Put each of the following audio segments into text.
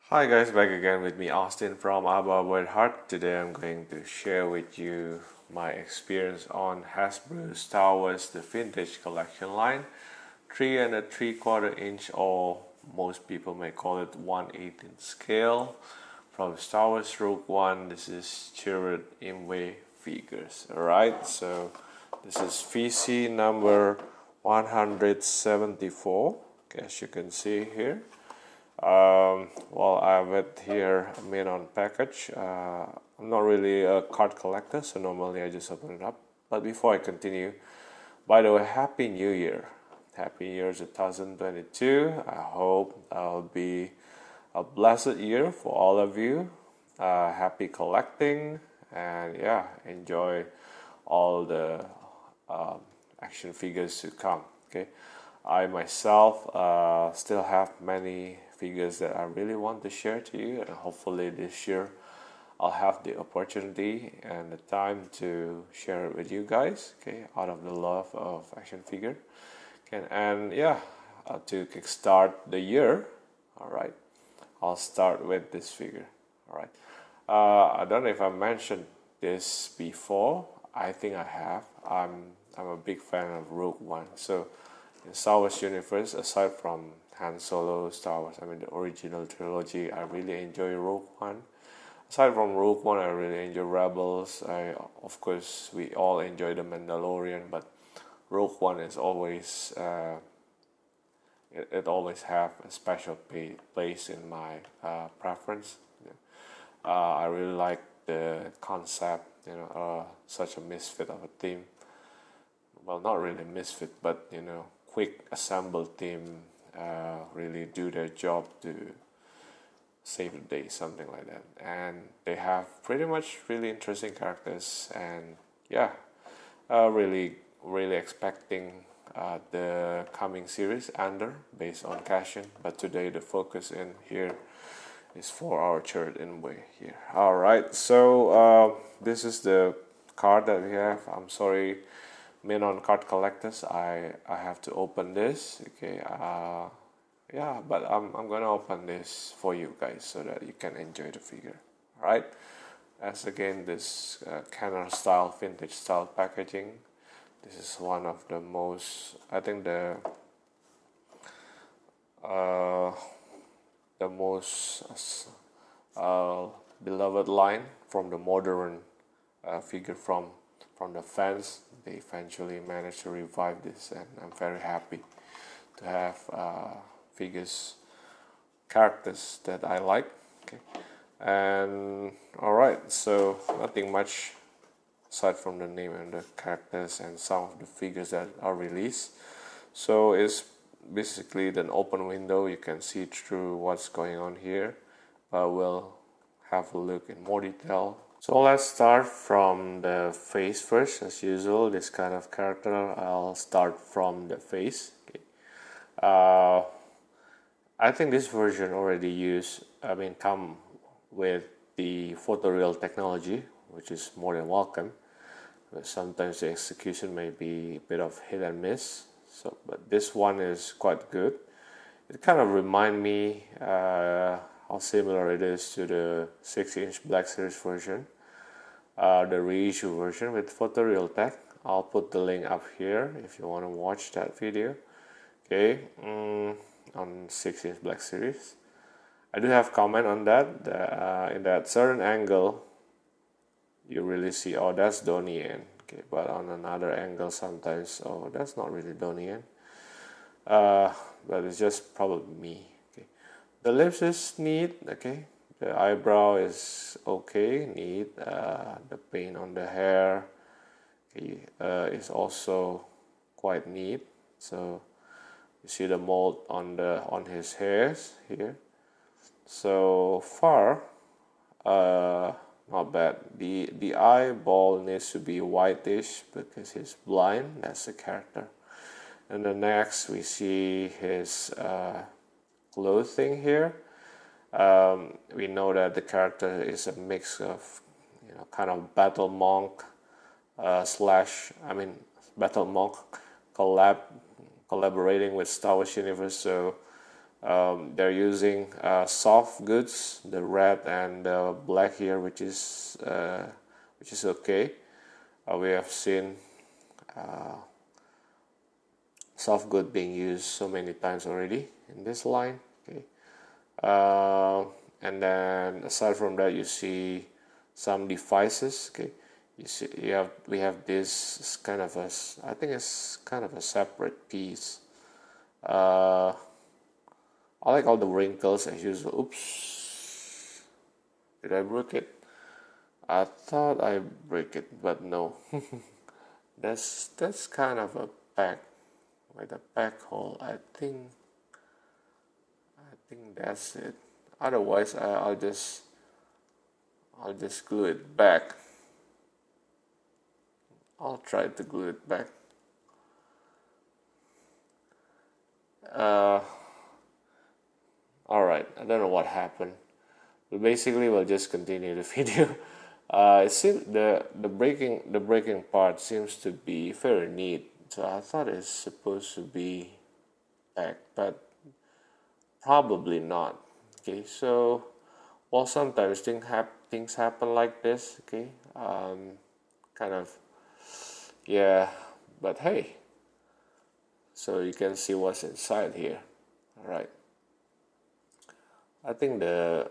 Hi guys, back again with me Austin from Abba Heart. Today I'm going to share with you my experience on Hasbro Star Wars the Vintage Collection line, 3 3/4 inch, or most people may call it 1/8 in scale, from Star Wars Rogue One. This is Chirrut Imwe figures. Alright, so this is VC number 174, as you can see here. Well, I have it here made on package. I'm not really a card collector, so normally I just open it up. But before I continue, by the way, Happy New Year. Happy Year 2022. I hope it'll be a blessed year for all of you. Happy collecting, and yeah, enjoy all the action figures to come. Okay, I myself still have many figures that I really want to share to you, and hopefully this year I'll have the opportunity and the time to share it with you guys, okay, out of the love of action figure. Okay, and yeah, to kickstart the year, all right, I'll start with this figure. All right, I don't know if I mentioned this before. I think I have. I'm a big fan of Rogue One. So in Star Wars universe, aside from Han Solo, Star Wars, the original trilogy, I really enjoy Rogue One. Aside from Rogue One, I really enjoy Rebels. Of course, we all enjoy The Mandalorian, but Rogue One is always it always have a special place in my preference. I really like the concept, such a misfit of a team. Well, not really misfit, but quick assembled team really do their job to save the day, something like that. And they have pretty much really interesting characters, and yeah, really expecting the coming series Under based on Cashin. But today the focus in here is for our Chirrut Imwe here. All right, so this is the card that we have. I'm sorry, men on card collectors, I have to open this. Okay, yeah, but I'm gonna open this for you guys so that you can enjoy the figure. All right, as again, this cannon style, vintage style packaging. This is one of the most, I think, the most beloved line from the modern figure from the fans. They eventually managed to revive this, and I'm very happy to have characters that I like. Okay, and all right, so nothing much aside from the name and the characters and some of the figures that are released. So it's basically an open window. You can see through what's going on here, but we'll have a look in more detail. So let's start from the face first. As usual, this kind of character, I'll start from the face. Okay. I think this version already come with the photoreal technology, which is more than welcome. But sometimes the execution may be a bit of hit and miss. So, but this one is quite good. It kind of reminds me how similar it is to the 6-inch Black Series version, the reissue version with photoreal tech. I'll put the link up here if you want to watch that video. Okay, on 6-inch Black Series. I do have comment on that. In that certain angle, you really see, oh, that's Donnie Yen. Okay, but on another angle, sometimes, oh, that's not really Donnie Yen. But it's just probably me. Okay, the lips is neat. Okay, the eyebrow is okay, neat. The paint on the hair, okay, is also quite neat. So you see the mold on his hairs here. So far, not bad. The eyeball needs to be whitish because he's blind. That's the character. And then next we see his clothing here. We know that the character is a mix of kind of battle monk battle monk collaborating with Star Wars universe. So They're using soft goods, the red and the black here, which is okay. We have seen soft good being used so many times already in this line. Okay, and then aside from that, you see some devices. Okay, we have this kind of a, I think it's kind of a separate piece. I like all the wrinkles as usual. Oops, did I break it? I thought I break it, but no. that's kind of a pack, with a pack hole. I think that's it. Otherwise, I'll just glue it back. I'll try to glue it back. Alright, I don't know what happened, but basically we'll just continue the video. It seems the breaking part seems to be very neat, so I thought it's supposed to be back, but probably not. Okay, so well, sometimes things happen like this. Okay, kind of, yeah, but hey, so you can see what's inside here. All right, I think the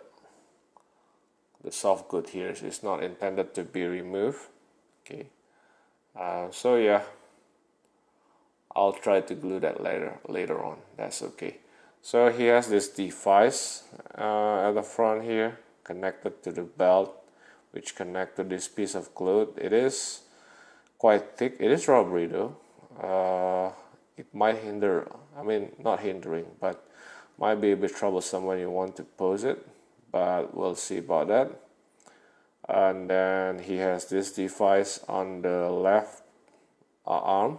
soft good here is not intended to be removed. Okay, so yeah, I'll try to glue that later on. That's okay. So he has this device at the front here, connected to the belt, which connect to this piece of cloth. It is quite thick. It is rubbery though. It might hinder, I mean not hindering, but might be a bit troublesome when you want to pose it, but we'll see about that. And then he has this device on the left arm,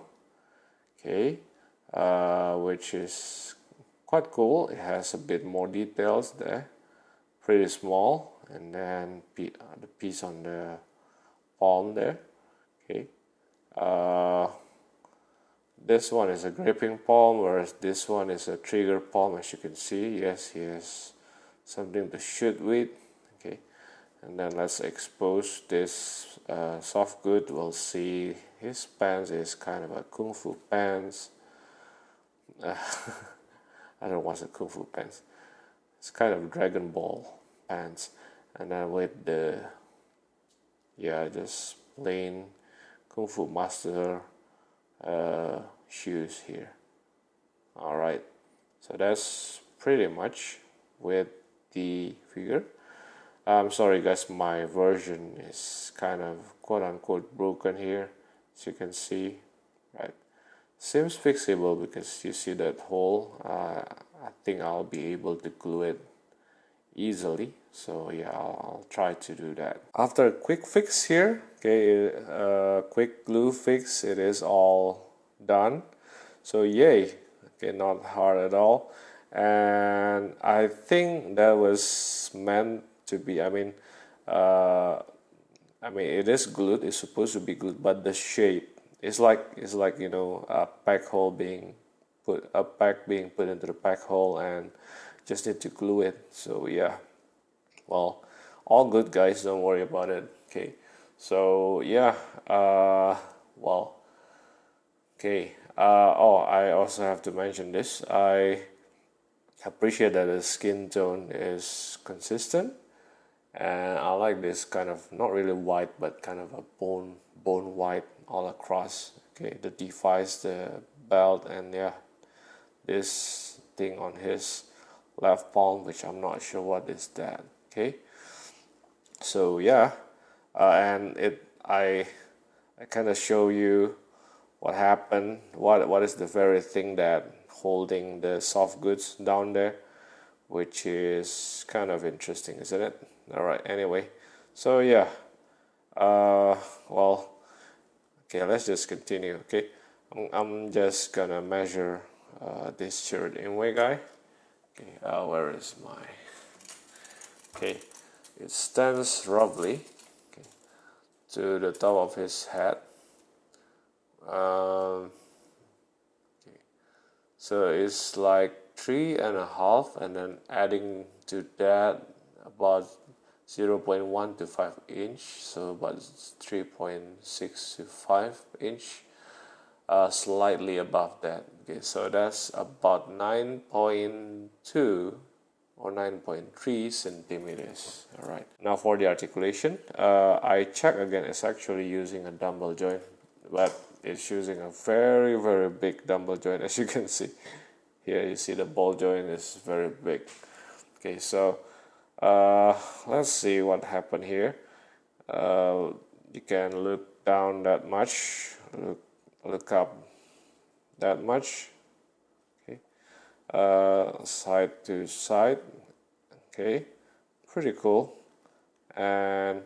okay, which is quite cool. It has a bit more details there, pretty small, and then the piece on the palm there. Okay, this one is a gripping palm, whereas this one is a trigger palm. As you can see, yes, he has something to shoot with. Okay, and then let's expose this soft good. We'll see his pants is kind of a kung fu pants. I don't know what's a kung fu pants. It's kind of Dragon Ball pants, and then with the just plain kung fu master shoes here. All right, so that's pretty much with the figure. I'm sorry guys, my version is kind of quote-unquote broken here, as you can see, right? Seems fixable because you see that hole. I think I'll be able to glue it easily, so yeah, I'll try to do that. After a quick fix here, okay, quick glue fix, it is all done, so yay. Okay, not hard at all, and I think that was meant to be, I mean it is glued, it's supposed to be glued, but the shape is like you know, a pack hole being put into the pack hole, and just need to glue it. So yeah, well, all good guys, don't worry about it. Okay, so yeah, well, okay, oh, I also have to mention this. I appreciate that the skin tone is consistent, and I like this kind of, not really white, but kind of a bone white all across. Okay, the device, the belt, and yeah, this thing on his left palm, which I'm not sure what is that. Okay, so yeah, and I kind of show you what happened, what is the very thing that holding the soft goods down there, which is kind of interesting, isn't it? All right, anyway, so yeah, well, okay, let's just continue. Okay, I'm just gonna measure this Chirrut Imwe guy. Okay, where is my, okay, it stands roughly, okay, to the top of his head. Okay, so it's like 3.5, and then adding to that about 0.1 to 5 inch, so about 3.6 to 5 inch, slightly above that. Okay, so that's about 9.2 or 9.3 centimeters. All right, now for the articulation, I check again, it's actually using a dumbbell joint, but it's using a very big dumbbell joint. As you can see here, you see the ball joint is very big. Okay, so let's see what happened here. You can look down that much, look up that much. Okay, side to side. Okay, pretty cool, and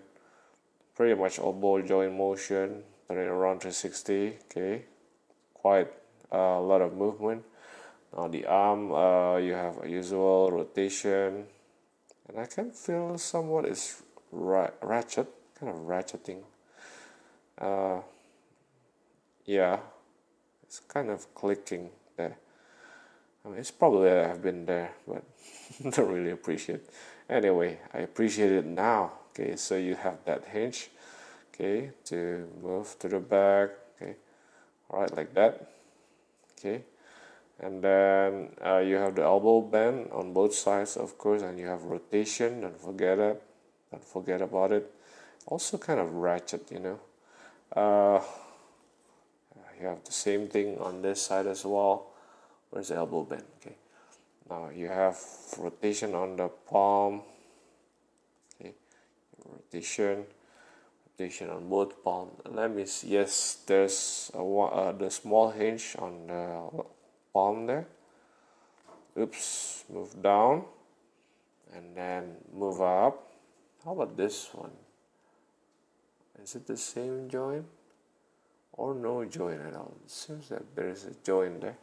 pretty much all ball joint motion, turning around 360. Okay, quite a lot of movement. Now the arm, you have a usual rotation, and I can feel somewhat is ratchet, kind of ratcheting. Yeah, it's kind of clicking there. I mean, it's probably I've been there, but don't really appreciate. Anyway, I appreciate it now. Okay, so you have that hinge, okay, to move to the back. Okay, all right, like that. Okay, and then you have the elbow bend on both sides, of course, and you have rotation. Don't forget it. Don't forget about it. Also, kind of ratchet, you know. You have the same thing on this side as well. Where's the elbow bend? Okay, now you have rotation on the palm. Okay, rotation on both palms. Let me see. Yes, there's the small hinge on the palm there. Oops, move down and then move up. How about this one? Is it the same joint or no joint at all? It seems that there is a joint there.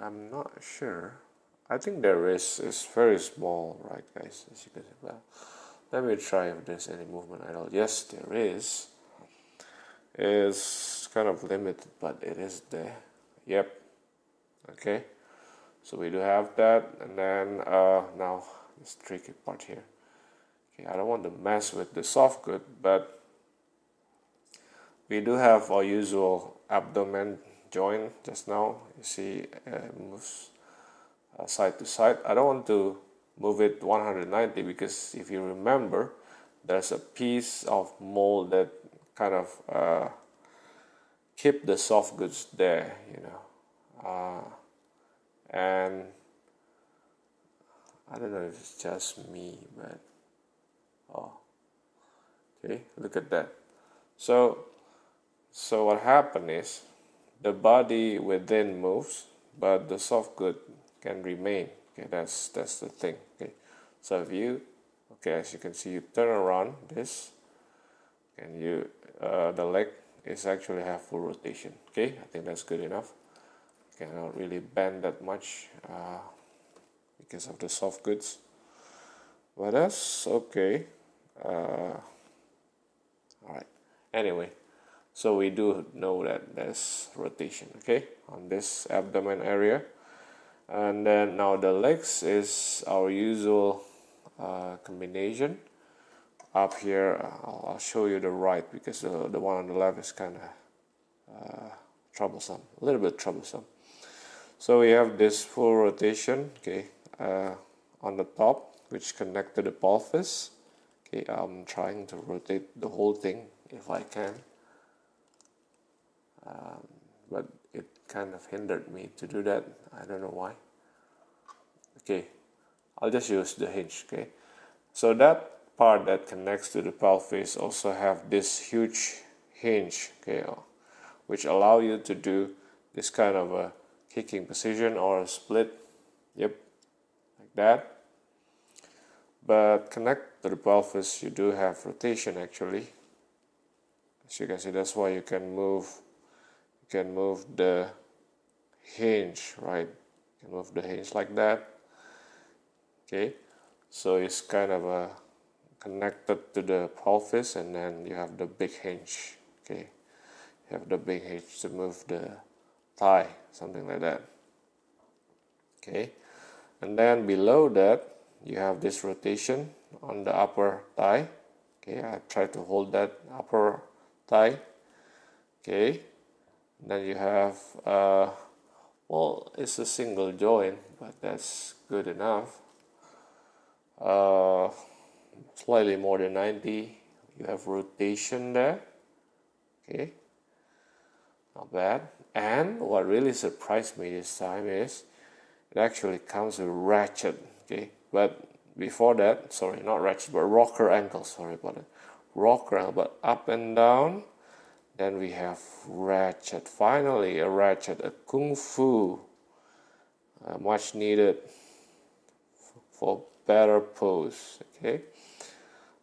I'm not sure. I think there is. It's very small, right, guys? As you can see. Well, let me try if there's any movement at all. Yes, there is. It's kind of limited, but it is there. Yep. Okay. So we do have that, and then now this tricky part here. Okay, I don't want to mess with the soft good, but we do have our usual abdomen joint just now. You see, moves side to side. I don't want to move it 190 because if you remember, there's a piece of mold that kind of keep the soft goods there, you know. And I don't know if it's just me, but okay, look at that. So what happened is the body within moves, but the soft good can remain. Okay, that's the thing. Okay, so if you, okay, as you can see, you turn around this, and you the leg is actually have full rotation. Okay, I think that's good enough. Cannot really bend that much because of the soft goods, but that's okay. All right. Anyway, so we do know that there's rotation, okay, on this abdomen area. And then now the legs is our usual combination. Up here, I'll show you the right because the one on the left is kind of troublesome, a little bit troublesome. So we have this full rotation, okay, on the top, which connect to the pelvis. Okay, I'm trying to rotate the whole thing if I can, but it kind of hindered me to do that. I don't know why. Okay, I'll just use the hinge. Okay, so that part that connects to the pelvis also have this huge hinge, okay, which allow you to do this kind of a kicking position or a split. Yep, like that. But connect to the pelvis, you do have rotation actually. As you can see, that's why you can move the hinge, right? You can move the hinge like that. Okay, so it's kind of connected to the pelvis, and then you have the big hinge. Okay, you have the big hinge to move the thigh, something like that. Okay, and then below that you have this rotation on the upper thigh. Okay, I try to hold that upper thigh. Okay, and then you have well, it's a single joint, but that's good enough. Slightly more than 90. You have rotation there. Okay, not bad. And what really surprised me this time is it actually comes with ratchet. Okay, but before that, sorry, not ratchet, but rocker ankle. Sorry about it. Rocker ankle, but up and down. Then we have ratchet. Finally, a ratchet, a kung fu, much needed for better pose. Okay.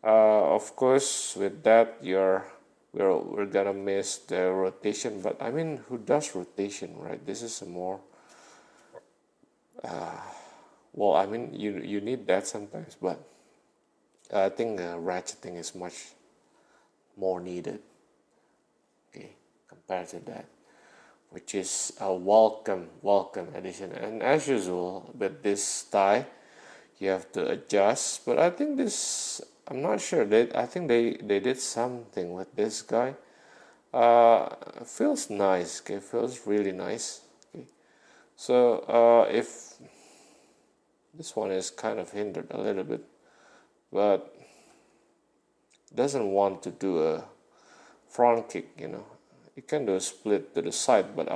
Of course, with that, we're gonna miss the rotation. But I mean, who does rotation, right? This is a more well, I mean, you need that sometimes, but I think ratcheting is much more needed. Okay, compared to that, which is a welcome addition. And as usual, with this tie, you have to adjust. But I think this, I'm not sure. I think they did something with this guy. Feels nice. Okay, feels really nice. Okay, so if this one is kind of hindered a little bit, but doesn't want to do a front kick, you know. You can do a split to the side, but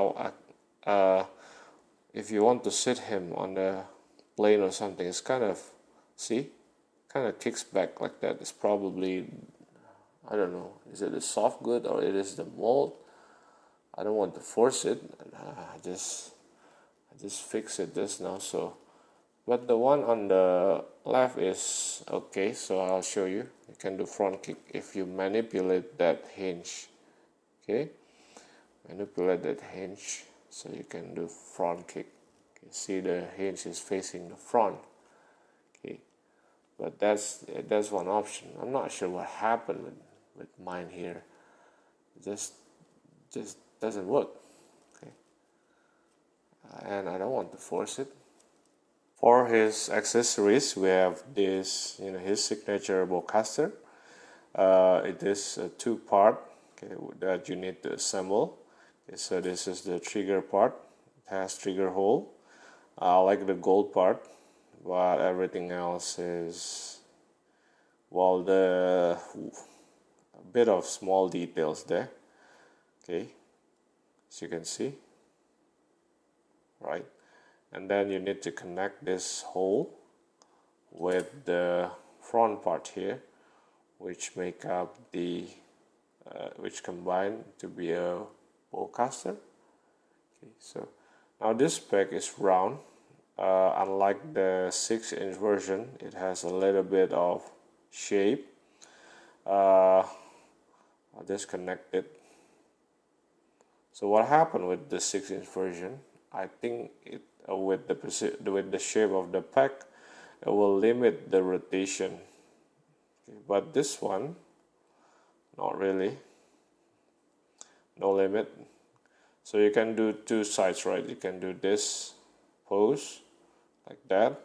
if you want to sit him on the plane or something, it's kind of, see, kind of kicks back like that. It's probably, I don't know, is it a soft good or it is the mold? I don't want to force it. I just fix it just now. So, but the one on the left is okay. So I'll show you. You can do front kick if you manipulate that hinge. Okay, manipulate that hinge so you can do front kick. You see the hinge is facing the front. Okay, but that's one option. I'm not sure what happened with mine here. It just doesn't work. Okay, and I don't want to force it. For his accessories, we have this, you know, his signature Bowcaster. It is a two-part, okay, that you need to assemble. Okay, so this is the trigger part. It has trigger hole. I like the gold part, but everything else is, well, a bit of small details there. Okay, as you can see, right? And then you need to connect this hole with the front part here, which make up the which combine to be a Bowcaster. Okay, so now this spec is round. Unlike the 6-inch version, it has a little bit of shape. I'll disconnect it. So what happened with the 6-inch version? I think it with the shape of the pack, it will limit the rotation. Okay, but this one, not really. No limit. So you can do two sides, right? You can do this pose like that,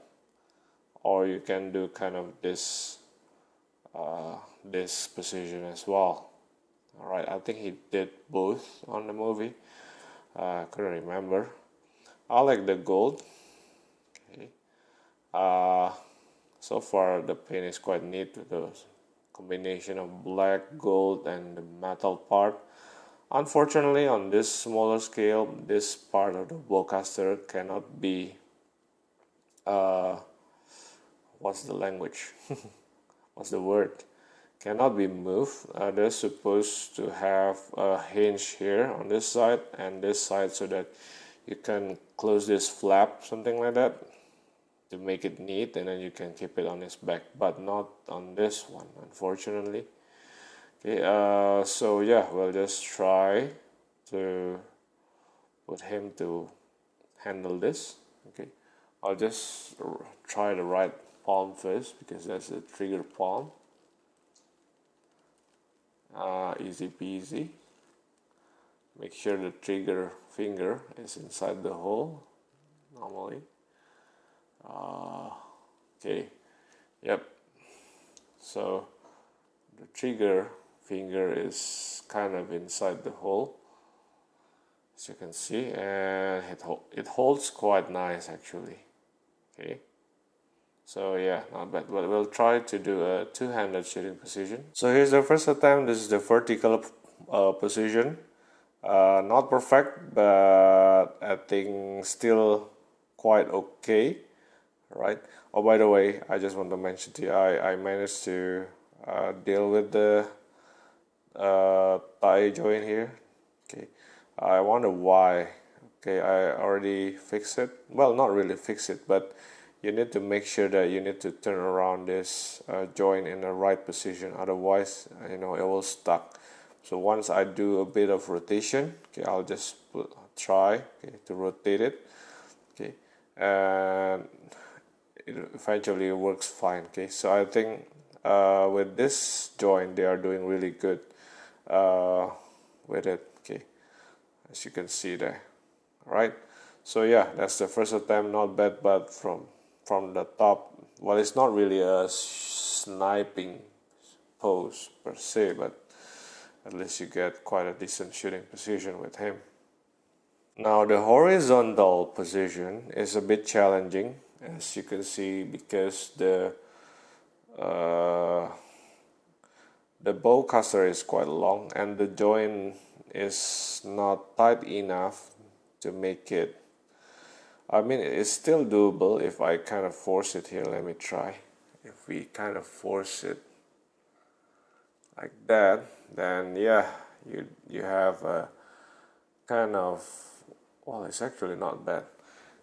or you can do kind of this this position as well. All right, I think he did both on the movie. I couldn't remember. I like the gold. Okay. So far the paint is quite neat with the combination of black, gold, and the metal part. Unfortunately, on this smaller scale, this part of the Bowcaster cannot be, what's the language? What's the word? Cannot be moved. They're supposed to have a hinge here on this side and this side so that you can close this flap, something like that, to make it neat, and then you can keep it on its back, but not on this one, unfortunately. Okay, so yeah, we'll just try to put him to handle this. Okay, I'll just try the right palm first because that's the trigger palm. Easy peasy. Make sure the trigger finger is inside the hole normally. Okay, yep. So the trigger finger is kind of inside the hole, as you can see, and it holds quite nice actually. Okay, so yeah, not bad, but we'll try to do a two-handed shooting position. So here's the first attempt. This is the vertical position. Not perfect, but I think still quite okay, right? Oh, by the way, I just want to mention to you, I managed to deal with the thigh joint here. Okay, I wonder why. Okay, I already fixed it. Well, not really fix it, but you need to make sure that you need to turn around this joint in the right position. Otherwise, it will stuck. So once I do a bit of rotation, okay, I'll just try to rotate it. Okay, and it eventually works fine. Okay, so I think with this joint they are doing really good with it. Okay, as you can see there. All right, so yeah, that's the first attempt. Not bad, but from the top, well, it's not really a sniping pose per se, but at least you get quite a decent shooting position with him. Now the horizontal position is a bit challenging, as you can see, because the bowcaster is quite long and the joint is not tight enough to make it. I mean, it's still doable if I kind of force it here. Let me try. If we kind of force it like that, then yeah, you have a kind of, well, it's actually not bad,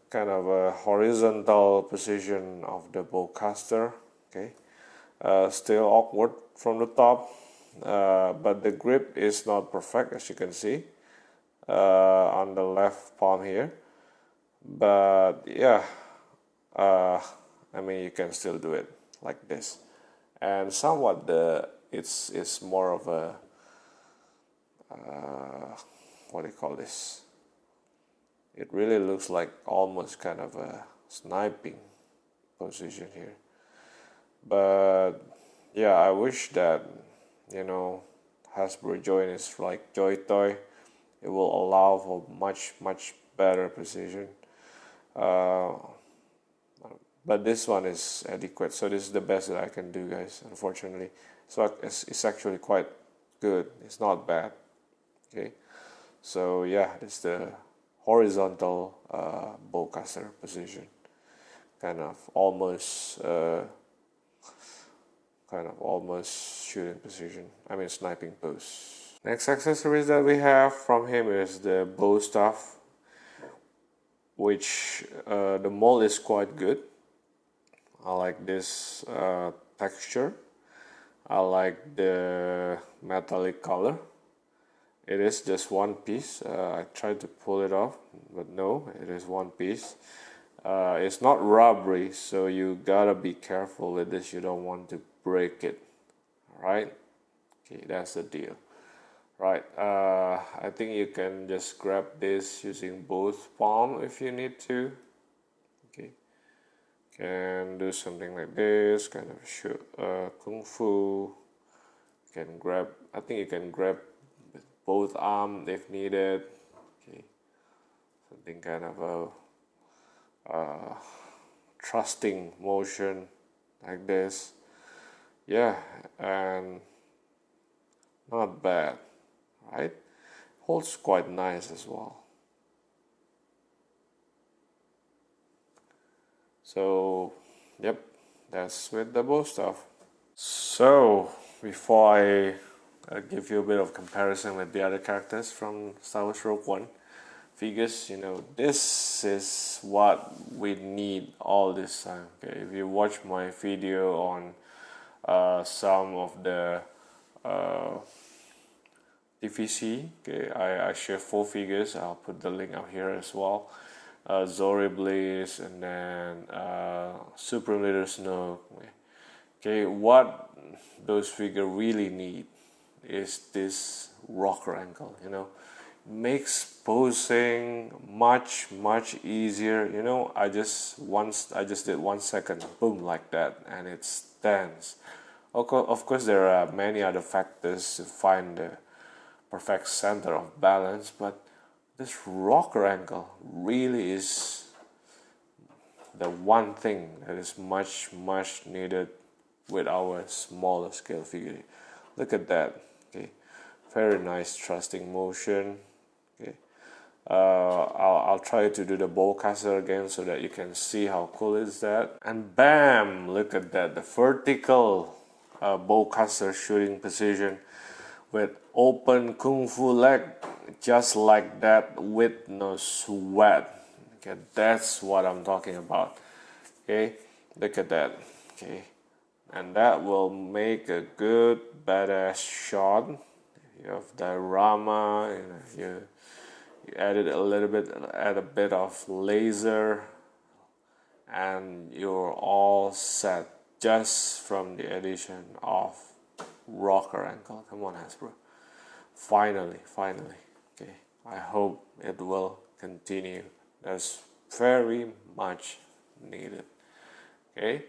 kind of a horizontal position of the bowcaster. Okay, still awkward from the top, but the grip is not perfect, as you can see on the left palm here. But yeah, I mean, you can still do it like this, and somewhat it's more of a what do you call this? It really looks like almost kind of a sniping position here. But yeah, I wish that Hasbro joint is like Joy Toy. It will allow for much better precision. But this one is adequate, so this is the best that I can do, guys, unfortunately. So it's actually quite good, it's not bad. Okay, so yeah, it's the horizontal bowcaster position, kind of almost shooting position, I mean sniping pose. Next accessories that we have from him is the bow staff, which the mold is quite good. I like this texture. I like the metallic color. It is just one piece. I tried to pull it off, but no, it is one piece. It's not rubbery, so you gotta be careful with this. You don't want to break it. Alright? Okay, that's the deal. Right, I think you can just grab this using both palm if you need to. Okay, can do something like this, kind of shoot kung fu. You can grab, I think you can grab with both arms if needed. Okay, something kind of a thrusting motion like this. Yeah, and not bad. Right, holds quite nice as well. So yep, that's with the bow stuff. So before I give you a bit of comparison with the other characters from Star Wars Rogue One figures, this is what we need all this time. Okay, if you watch my video on some of the DVC, okay, I share 4 figures. I'll put the link up here as well. Zori Blaze, and then Supreme Leader Snoke. Okay, what those figures really need is this rocker ankle. makes posing much easier. You know, I just did 1 second, boom, like that, and it stands. Of course there are many other factors to find the perfect center of balance, but this rocker angle really is the one thing that is much needed with our smaller scale figure. Look at that. Okay, very nice thrusting motion. Okay, I'll try to do the Bowcaster again so that you can see how cool is that. And bam, look at that, the vertical Bowcaster shooting position with open kung fu leg, just like that, with no sweat. Okay, that's what I'm talking about. Okay, look at that. Okay, and that will make a good badass shot. You have diorama, you added add a bit of laser, and you're all set just from the addition of rocker angle. Come on, Hasbro. Finally. Okay, I hope it will continue. That's very much needed. Okay.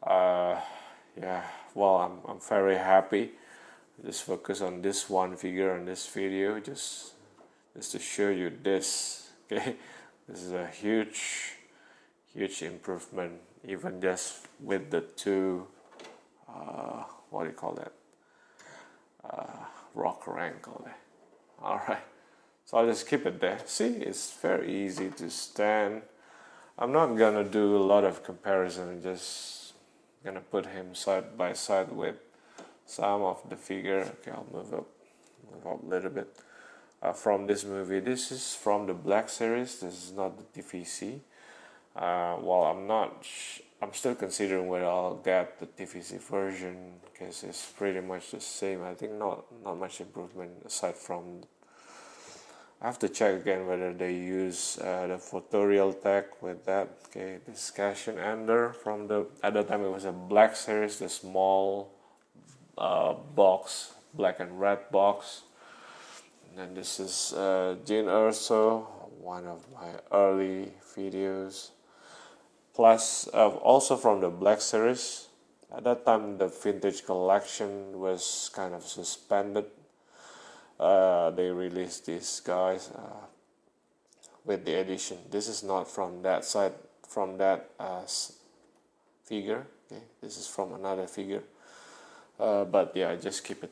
Yeah. Well, I'm very happy. Just focus on this one figure on this video, just to show you this. Okay, this is a huge improvement, even just with the two what do you call that, rocker angle there. All right, so I'll just keep it there. See, it's very easy to stand. I'm not gonna do a lot of comparison. I'm just gonna put him side by side with some of the figure. Okay, I'll move up a little bit. From this movie, this is from the Black series. This is not the TVC. Well, I'm still considering whether I'll get the TVC version, because it's pretty much the same. I think not much improvement aside from. I have to check again whether they use the photorial tag with that. Okay, this Cassian Ender from the, at the time it was a Black series, the small box, black and red box. And then this is Jean Erso, one of my early videos. Plus, also from the Black series. At that time, the vintage collection was kind of suspended. They released these guys with the edition. This is not from that side, from that figure. Okay, this is from another figure. But yeah, I just keep it.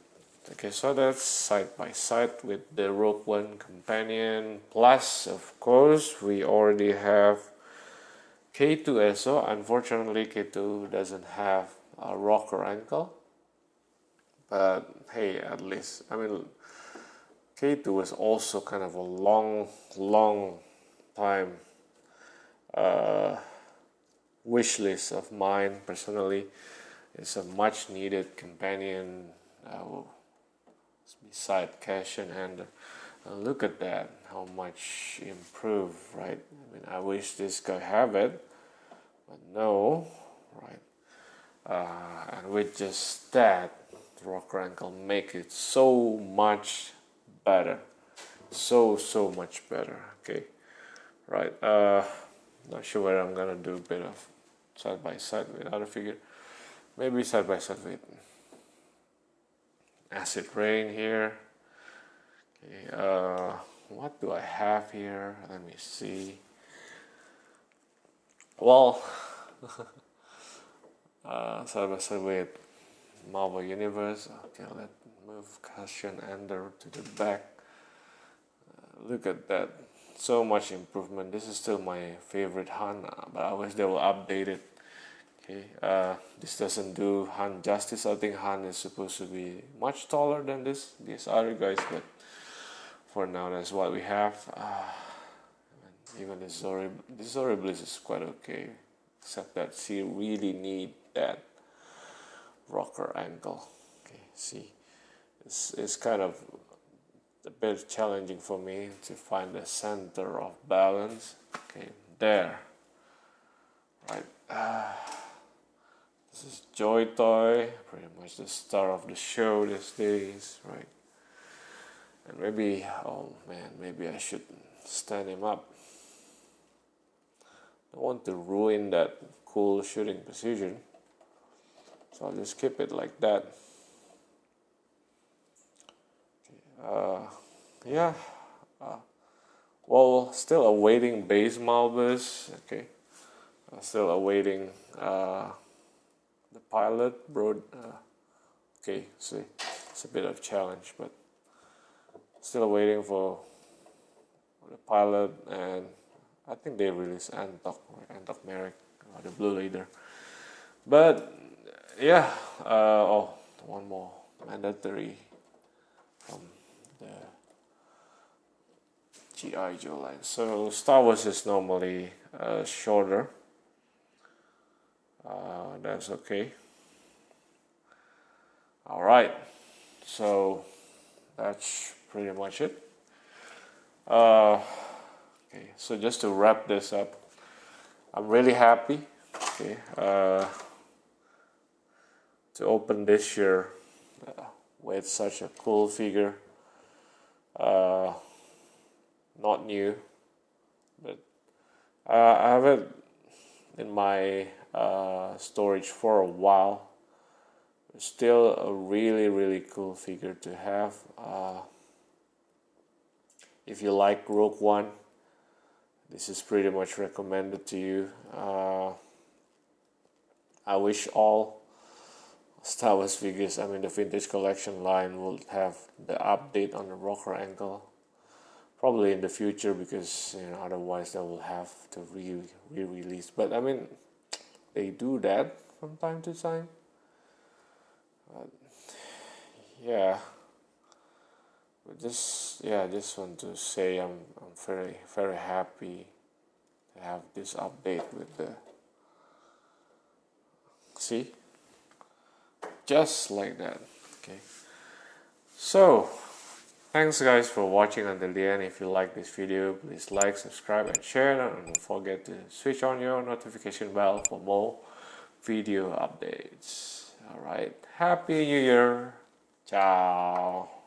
Okay, so that's side by side with the Rogue One companion. Plus, of course, we already have K2SO. Unfortunately, K2 doesn't have a rocker ankle. But hey, at least, I mean, K2 was also kind of a long time wish list of mine personally. It's a much needed companion beside Cassian, and look at that, how much improved, right? I mean, I wish this guy have it, but no, right? And with just that, rocker ankle make it so much better, so much better. Okay, right? Not sure whether I'm gonna do a bit of side by side with other figure, maybe side by side with Acid Rain here. Okay, what do I have here? Let me see. Well, side by side with Marvel Universe. Okay, let's move Cassian Ender to the back. Look at that, so much improvement. This is still my favorite Han, but I wish they will update it. Okay, this doesn't do Han justice. I think Han is supposed to be much taller than these other guys, but for now that's what we have. Even this Zori Bliss is quite okay, except that she really need that rocker ankle. Okay, see, it's kind of a bit challenging for me to find the center of balance. Okay, there, right. This is Joy Toy, pretty much the star of the show these days, right? And maybe, oh man, maybe I should stand him up. I don't want to ruin that cool shooting position, so I'll just keep it like that. Yeah, well, still awaiting base Malbus. Okay, still awaiting the pilot, bro. Okay, see, it's a bit of a challenge, but still waiting for the pilot, and I think they released Antok Merrick, the blue leader. But yeah, oh, one more mandatory from the G.I. Joe line. So Star Wars is normally shorter. That's okay. All right, so that's pretty much it. Okay, so just to wrap this up, I'm really happy. Okay, to open this year with such a cool figure. Not new, but I have it in my storage for a while. It's still a really cool figure to have. If you like Rogue One, this is pretty much recommended to you. I wish all Star Wars figures, I mean the vintage collection line, will have the update on the rocker ankle. Probably in the future, because otherwise they will have to re-release. But I mean, they do that from time to time. Yeah. But just want to say I'm very happy to have this update with the. See, just like that. Okay. So. Thanks guys for watching until the end. If you like this video, please like, subscribe and share, and don't forget to switch on your notification bell for more video updates. Alright, Happy New Year! Ciao!